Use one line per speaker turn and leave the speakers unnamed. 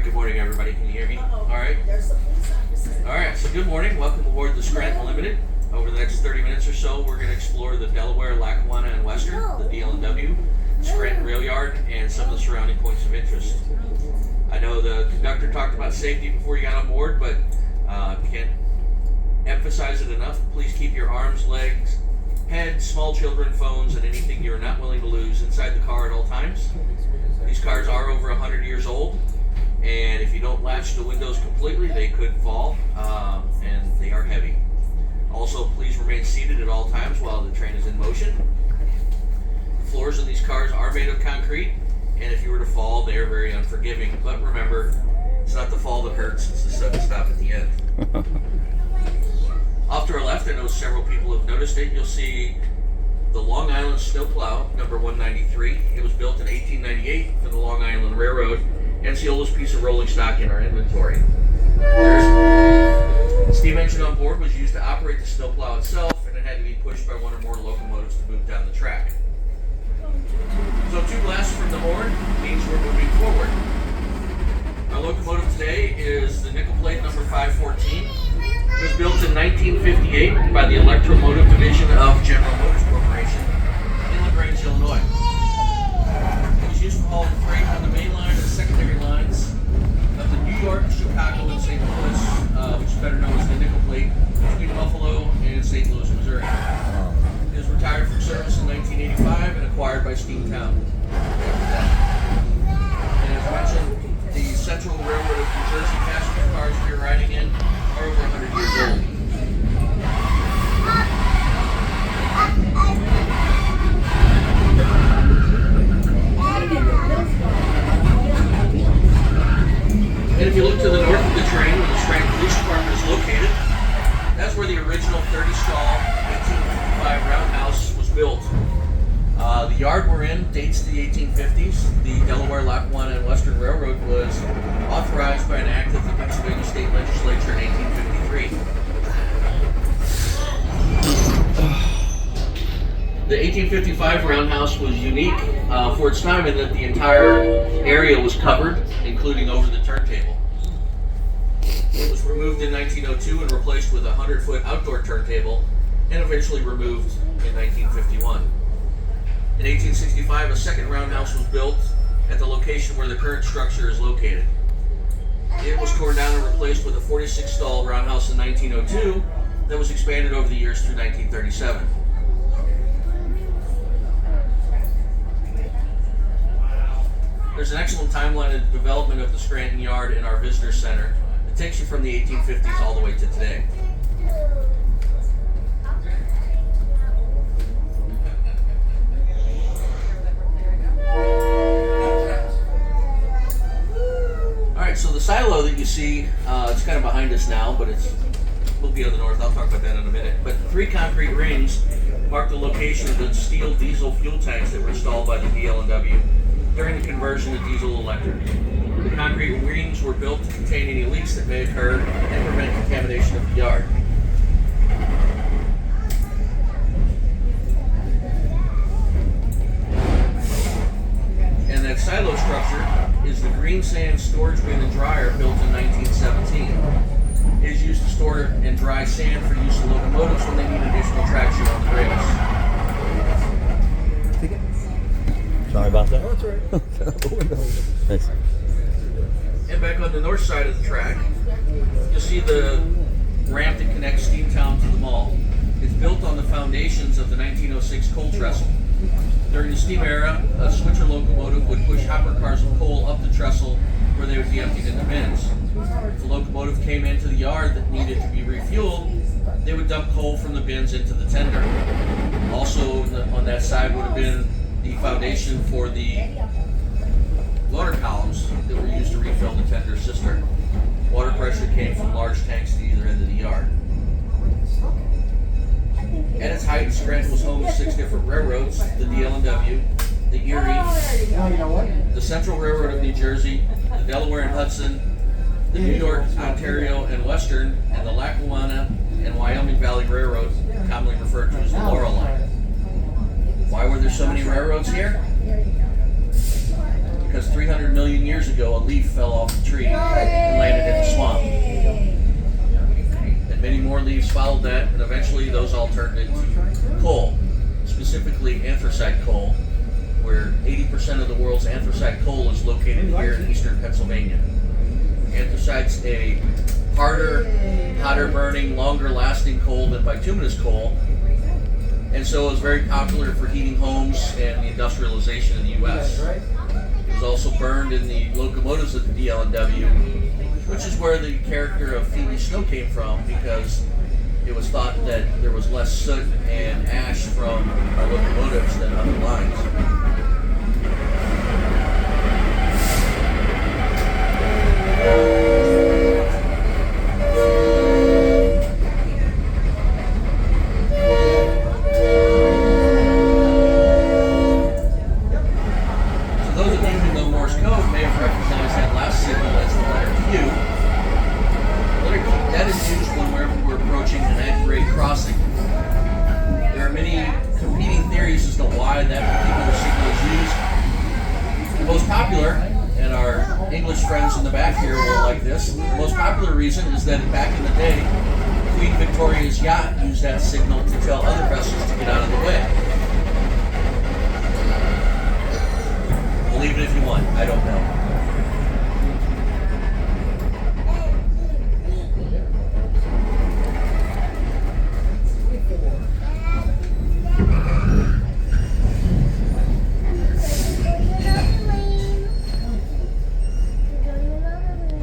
right, good morning everybody. Can you hear me? All right. All right, so good morning. Welcome aboard the Scranton Limited. Over the next 30 minutes or so, we're going to explore the Delaware, Lackawanna, and Western, the Dl&W, Scranton Rail Yard, and some of the surrounding points of interest. I know the conductor talked about safety before you got on board, but can't emphasize it enough. Please keep your arms, legs, head, small children, phones, and anything you're not willing to lose inside the car at all times. These cars are over 100 years old, and if you don't latch the windows completely, they could fall, and they are heavy. Also, please remain seated at all times while the train is in motion. The floors of these cars are made of concrete, and if you were to fall, they are very unforgiving. But remember, it's not the fall that hurts, it's the sudden stop at the end. Off to our left, I know several people have noticed it. You'll see the Long Island snowplow, number 193. It was built in 1898 for the Long Island Railroad, and it's the oldest piece of rolling stock in our inventory. The steam engine on board was used to operate the snowplow itself, and it had to be pushed by one or more locomotives to move down the track. So 2 blasts from the horn means we're moving forward. Our locomotive today is the nickel plate number 514. It was built in 1958 by the Electromotive Division of General Motors Corporation in LaGrange, Illinois. It was used for hauling freight on the main line and secondary lines of the New York, Chicago, and St. Louis, which is better known as the nickel plate, between Buffalo and St. Louis, Missouri. It was retired from service in 1985 and acquired by Steamtown. And as mentioned, the Central Railroad of New Jersey passenger cars we're riding in are over 100 years old. And if you look to the north of the train where the Scranton Police Department is located, that's where the original 30-stall 1855 roundhouse was built. The yard we're in dates to the 1850s. The Delaware, Lackawanna, and Western Railroad was authorized by an act of the Pennsylvania State Legislature in 1853. The 1855 roundhouse was unique for its time in that the entire area was covered, including over the turntable. It was removed in 1902 and replaced with a 100-foot outdoor turntable, and eventually removed in 1951. In 1865, a second roundhouse was built at the location where the current structure is located. It was torn down and replaced with a 46-stall roundhouse in 1902 that was expanded over the years through 1937. There's an excellent timeline of the development of the Scranton Yard in our visitor center. It takes you from the 1850s all the way to today. Alright, so the silo that you see, it's kind of behind us now, but we'll be on the north. I'll talk about that in a minute. But 3 concrete rings mark the location of the steel diesel fuel tanks that were installed by the Dl&W during the conversion to diesel-electric. The concrete rings were built to contain any leaks that may occur and prevent contamination of the yard. And that silo structure is the green sand storage bin and dryer built in 1917. It is used to store and dry sand for use in locomotives when they need additional traction on the rails.
Sorry about that.
Oh, that's all right.
Thanks.
And back on the north side of the track, you'll see the ramp that connects Steamtown to the mall. It's built on the foundations of the 1906 coal trestle. During the steam era, a switcher locomotive would push hopper cars of coal up the trestle where they would be emptied into bins. If the locomotive came into the yard that needed to be refueled, they would dump coal from the bins into the tender. Also on that side would have been the foundation for the water columns that were used to refill the tender cistern. Water pressure came from large tanks at either end of the yard. At its height, Scranton was home to 6 different railroads: the Dl&W, the Erie, the Central Railroad of New Jersey, the Delaware and Hudson, the New York, Ontario, and Western, and the Lackawanna and Wyoming Valley Railroad, commonly referred to as the Laurel Line. Why were there so many railroads here? because 300 million years ago, a leaf fell off the tree and landed in the swamp. And many more leaves followed that, and eventually those all turned into coal, specifically anthracite coal, where 80% of the world's anthracite coal is located here in eastern Pennsylvania. Anthracite's a harder, hotter burning, longer lasting coal than bituminous coal, and so it was very popular for heating homes and the industrialization in the U.S. It was also burned in the locomotives of the Dl&W, which is where the character of Phoebe Snow came from, because it was thought that there was less soot and ash from our locomotives than other lines. Friends in the back here will like this. The most popular reason is that back in the day, Queen Victoria's yacht used that signal to tell other